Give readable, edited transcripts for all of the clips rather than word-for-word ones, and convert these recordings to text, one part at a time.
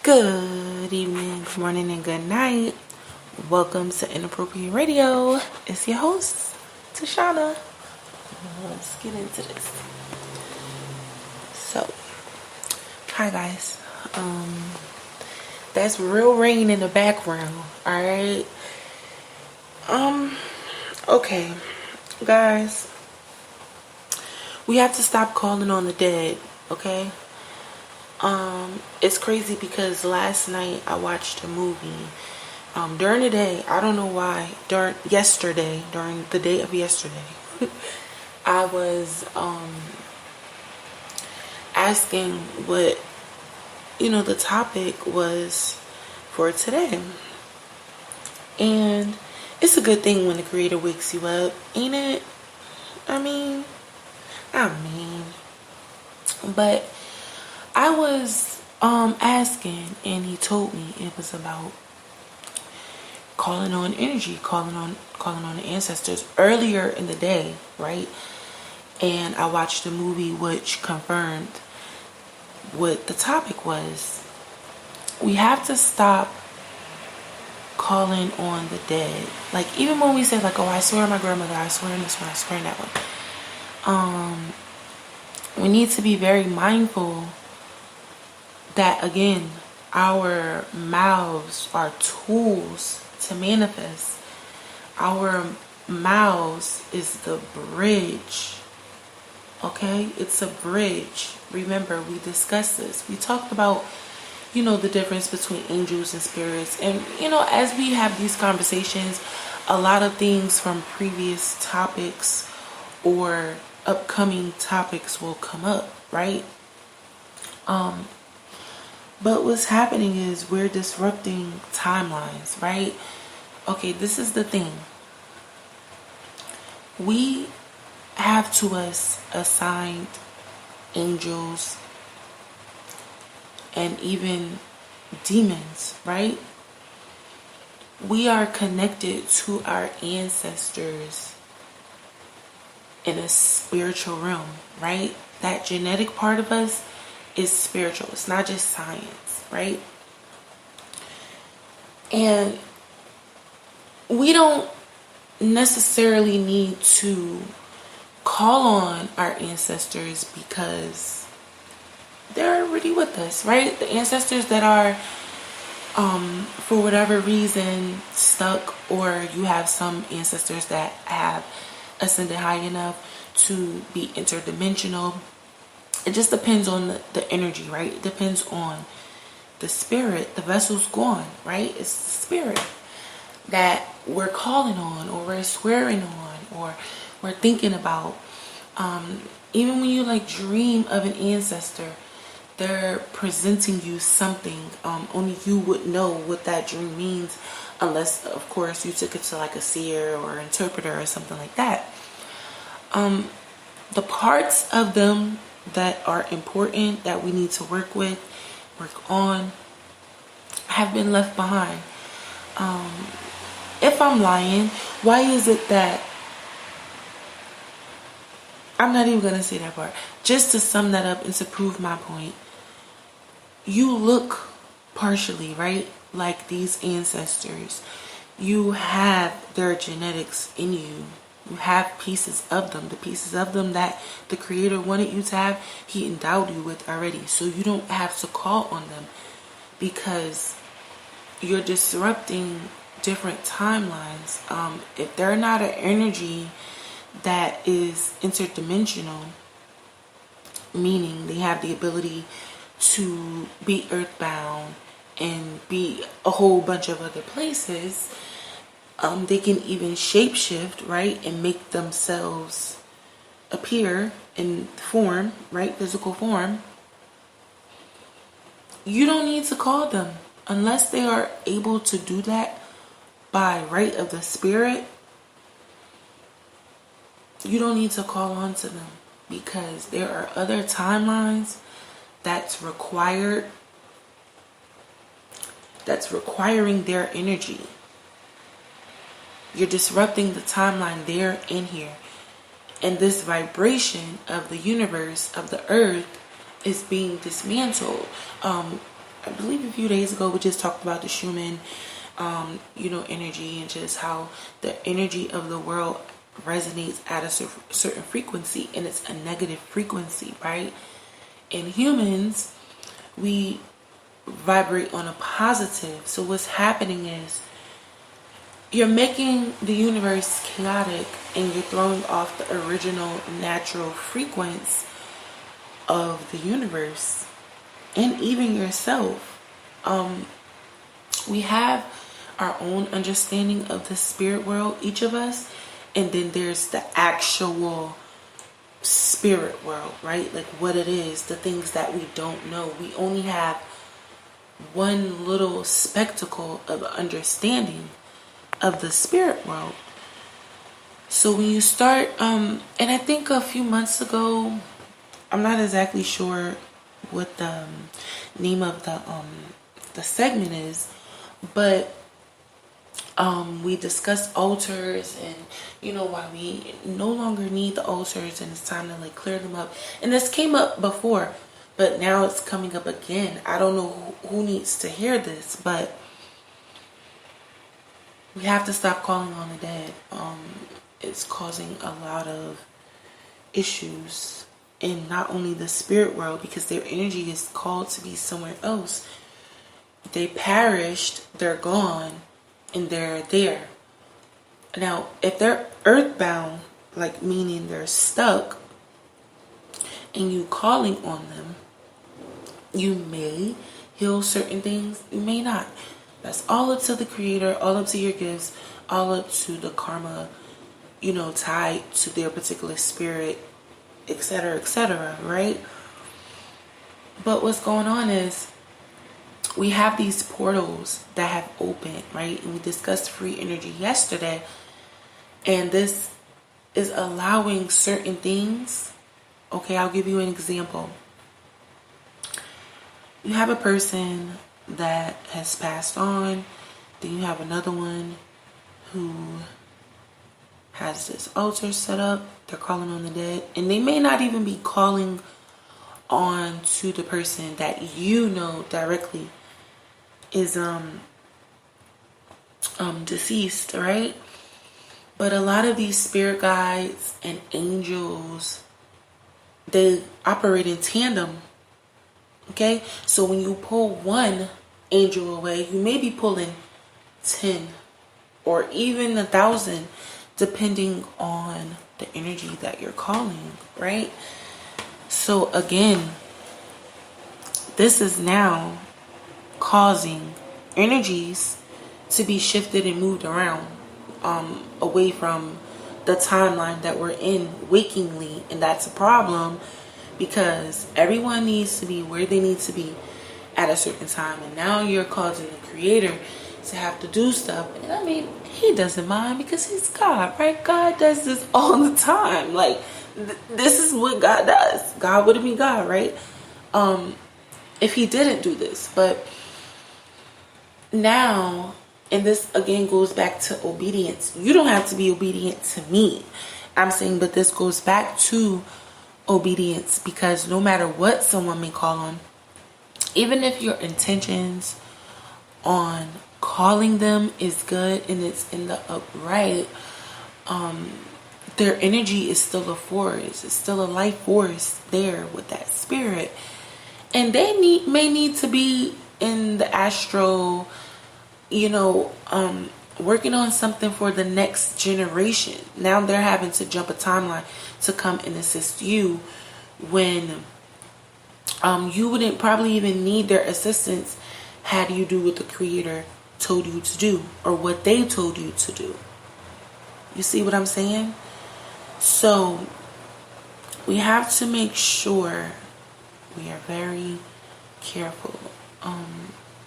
Good evening, good morning, and good night. Welcome to Inappropriate Radio. It's your host, Tashana. Let's get into this. So, hi guys. That's real rain in the background. Alright. Okay. Guys. We have to stop calling on the dead, okay? It's crazy because last night I watched a movie. During the day, I don't know why, during the day of yesterday, I was asking what, the topic was for today. And it's a good thing when the creator wakes you up, ain't it? I mean, but I was asking, and he told me it was about calling on energy, calling on the ancestors earlier in the day, right? And I watched a movie which confirmed what the topic was. We have to stop calling on the dead. Like, even when we say, like, oh, I swear on my grandmother, I swear on this one, I swear on that one. We need to be very mindful that, again, our mouths are tools to manifest. Our mouths is the bridge. Okay? It's a bridge. Remember, we discussed this. We talked about, the difference between angels and spirits. And, as we have these conversations, a lot of things from previous topics or upcoming topics will come up, right? But what's happening is we're disrupting timelines, right? Okay, this is the thing. We have to us assigned angels and even demons, right? We are connected to our ancestors in a spiritual realm, right? That genetic part of us is spiritual. It's not just science, right? And we don't necessarily need to call on our ancestors because they're already with us, right? The ancestors that are for whatever reason stuck, or you have some ancestors that have ascended high enough to be interdimensional. It just depends on the energy, right? It depends on the spirit. The vessel's gone, right? It's the spirit that we're calling on, or we're swearing on, or we're thinking about. Even when you dream of an ancestor, they're presenting you something. Only you would know what that dream means, unless, of course, you took it to a seer or interpreter or something like that. The parts of them that are important, that we need to work on, have been left behind. If I'm lying, why is it that, I'm not even going to say that part, just to sum that up and to prove my point, you look partially, right, like these ancestors. You have their genetics in you. You have pieces of them. The pieces of them that the Creator wanted you to have, He endowed you with already. So you don't have to call on them, because you're disrupting different timelines. If they're not an energy that is interdimensional, meaning they have the ability to be earthbound and be a whole bunch of other places, they can even shapeshift, right, and make themselves appear in form, right, physical form. You don't need to call them unless they are able to do that by right of the spirit. You don't need to call on to them, because there are other timelines that's requiring their energy. You're disrupting the timeline there in here. And this vibration of the universe, of the earth, is being dismantled. I believe a few days ago, we just talked about the Schumann, energy, and just how the energy of the world resonates at a certain frequency, and it's a negative frequency, right? In humans, we vibrate on a positive. So what's happening is you're making the universe chaotic, and you're throwing off the original natural frequency of the universe and even yourself. We have our own understanding of the spirit world, each of us, and then there's the actual spirit world, right? Like what it is, the things that we don't know. We only have one little spectacle of understanding of the spirit world. So when you start, and I think a few months ago, I'm not exactly sure what the name of the segment is, but we discussed altars, and why we no longer need the altars, and it's time to like clear them up. And this came up before, but now it's coming up again. I don't know who needs to hear this, but we have to stop calling on the dead. It's causing a lot of issues in not only the spirit world, because their energy is called to be somewhere else. They perished, they're gone, and they're there. Now, if they're earthbound, like meaning they're stuck, and you calling on them, you may heal certain things, you may not. That's all up to the creator, all up to your gifts, all up to the karma, tied to their particular spirit, etc., right? But what's going on is we have these portals that have opened, right? And we discussed free energy yesterday, and this is allowing certain things. Okay, I'll give you an example. You have a person that has passed on, then you have another one who has this altar set up. They're calling on the dead, and they may not even be calling on to the person that directly is deceased, right? But a lot of these spirit guides and angels, they operate in tandem. Okay, so when you pull one angel away, you may be pulling 10 or even 1,000, depending on the energy that you're calling, right? So again, this is now causing energies to be shifted and moved around, away from the timeline that we're in wakingly, and that's a problem, because everyone needs to be where they need to be at a certain time, and now you're causing the creator to have to do stuff. And I mean, he doesn't mind, because he's God, right? God does this all the time. Like, this is what God does. God wouldn't be God, right? If he didn't do this. But now, and this again goes back to obedience. You don't have to be obedient to me, I'm saying, but this goes back to obedience, because no matter what someone may call on, even if your intentions on calling them is good and it's in the upright, their energy is still a force. It's still a life force there with that spirit, and they may need to be in the astral, working on something for the next generation. Now they're having to jump a timeline to come and assist you, when you wouldn't probably even need their assistance had you do what the creator told you to do, or what they told you to do. You see what I'm saying? So we have to make sure we are very careful.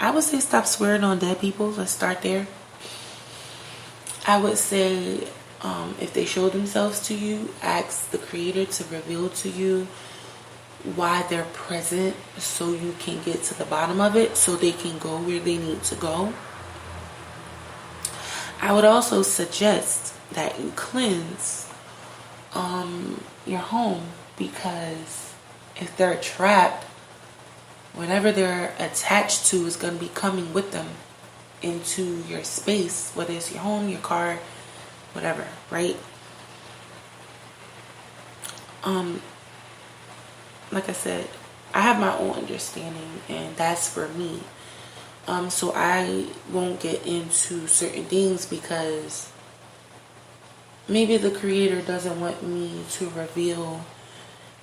I would say stop swearing on dead people. Let's start there. I would say, if they show themselves to you, ask the creator to reveal to you why they're present, so you can get to the bottom of it, so they can go where they need to go. I would also suggest that you cleanse your home, because if they're trapped, whatever they're attached to is going to be coming with them into your space, whether it's your home, your car, whatever, right? Like I said, I have my own understanding, and that's for me. So I won't get into certain things because maybe the creator doesn't want me to reveal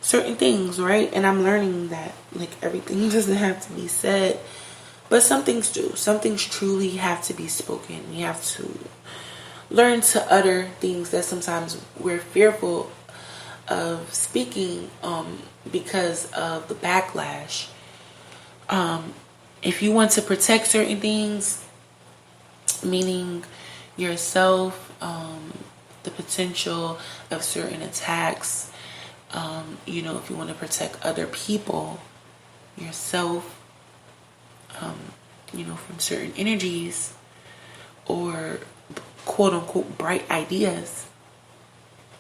certain things, right? And I'm learning that, like, everything doesn't have to be said, but some things do. Some things truly have to be spoken. We have to learn to utter things that sometimes we're fearful of speaking because of the backlash. If you want to protect certain things, meaning yourself, the potential of certain attacks, if you want to protect other people, yourself, from certain energies or quote unquote bright ideas,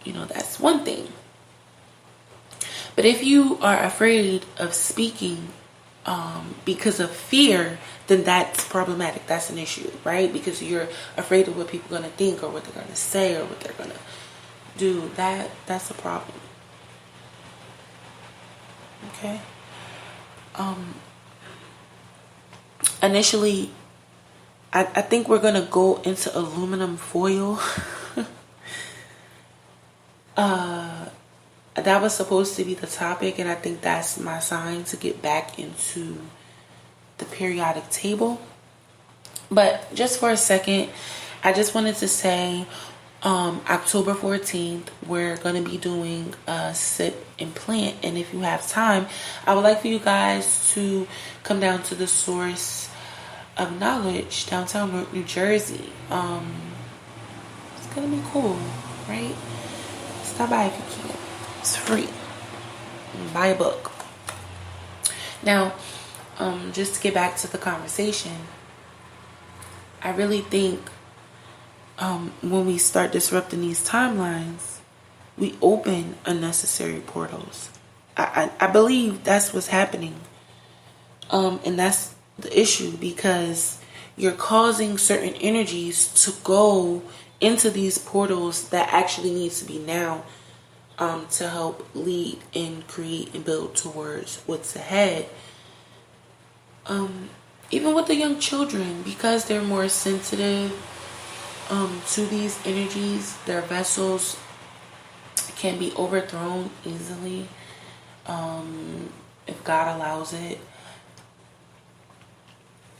that's one thing. But if you are afraid of speaking because of fear, then that's problematic. That's an issue, right? Because you're afraid of what people are going to think or what they're going to say or what they're going to do. That's a problem. Okay? Initially, I think we're going to go into aluminum foil. That was supposed to be the topic, and I think that's my sign to get back into the periodic table. But just for a second, I just wanted to say October 14th, we're going to be doing a sip and plant. And if you have time, I would like for you guys to come down to the Source of Knowledge, downtown New Jersey. It's going to be cool, right? Stop by if you can. It's free. Buy a book. Now, just to get back to the conversation, I really think when we start disrupting these timelines, we open unnecessary portals. I believe that's what's happening. And that's the issue, because you're causing certain energies to go into these portals that actually needs to be now, to help lead and create and build towards what's ahead. Even with the young children, because they're more sensitive to these energies, their vessels can be overthrown easily if God allows it.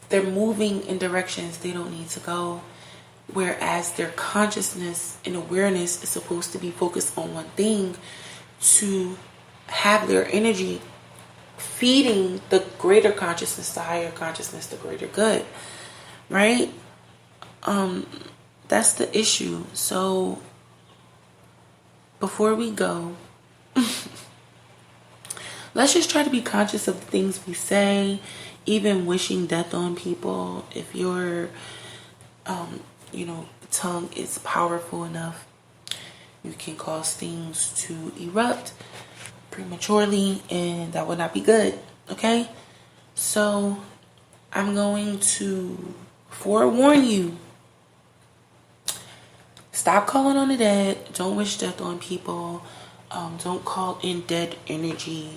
They're moving in directions they don't need to go, whereas their consciousness and awareness is supposed to be focused on one thing, to have their energy feeding the greater consciousness, the higher consciousness, the greater good, right? That's the issue. So before we go, let's just try to be conscious of the things we say, even wishing death on people. If your tongue is powerful enough, you can cause things to erupt prematurely, and that would not be good. Okay? So I'm going to forewarn you. Stop calling on the dead. Don't wish death on people. Don't call in dead energy.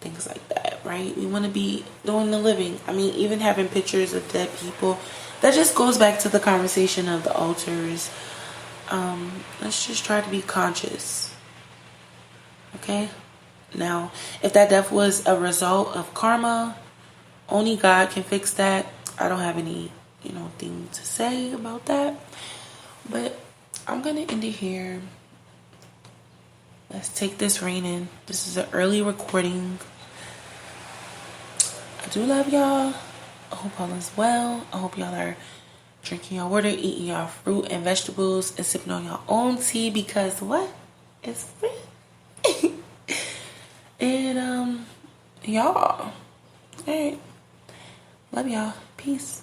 Things like that, right? We want to be doing the living. I mean, even having pictures of dead people, that just goes back to the conversation of the altars. Let's just try to be conscious. Okay? Now, if that death was a result of karma, only God can fix that. I don't have any, thing to say about that. But I'm going to end it here. Let's take this raining. This is an early recording. I do love y'all. I hope all is well. I hope y'all are drinking your water, eating your fruit and vegetables, and sipping on your own tea, because what? It's free. And y'all. Alright. Love y'all. Peace.